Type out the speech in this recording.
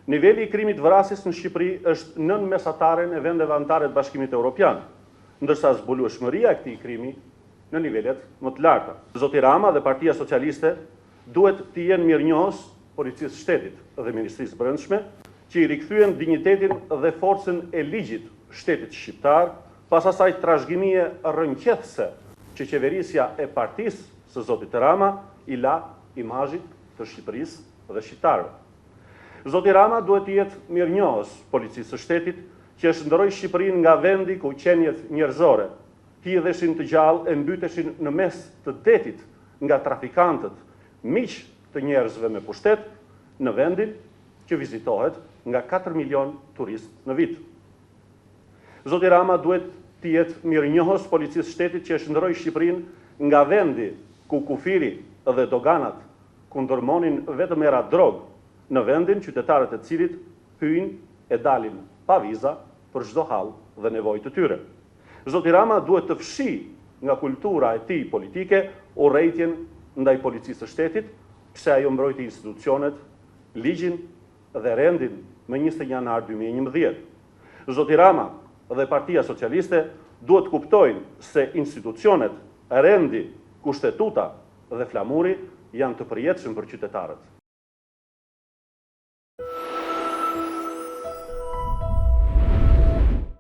Niveli i krimit vrasjes në Shqipëri është nën mesataren e vendeve anëtare të Bashkimit Evropian, ndërsa zbulueshmëria e këtij krimi në nivelet më të larta. Zoti Rama dhe Partia Socialiste duhet të jenë mirënjohës Policisë së Shtetit dhe Ministrisë së Brendshme, që i rikthyen dinjitetin dhe forcën e ligjit shtetit shqiptar, pas asaj trashëgimie rrënqethse që qeverisja e partisë së zotit Rama i la imazhit të Shqipërisë dhe shqiptarëve. Zoti Rama duhet të jetë mirënjohës Policisë së Shtetit, që shndërroi Shqipërinë nga vendi ku qenjet njerëzore hidheshin të gjallë e mbyteshin në mes të detit nga trafikantët, miq të njerëzve me pushtet, në vendin që vizitohet nga 4 milion turistë në vit. Zoti Rama duhet të jetë mirënjohës Policisë së Shtetit, që shndërroi Shqipërinë nga vendi ku kufiri dhe doganat ku ndërmonin vetëm era drog, në vendin qytetarët e cilit hyjnë e dalin pa viza për çdo hall dhe nevojë të tyre. Zoti Rama duhet të fshi nga kultura e tij politike urrëtitjen ndaj Policisë së Shtetit, pse ajo mbrojti institucionet, ligjin dhe rendin më 21 janar 2011. Zoti Rama dhe Partia Socialiste duhet të kuptojnë se institucionet, rendi, kushtetuta dhe flamuri janë të përjetshëm për qytetarët.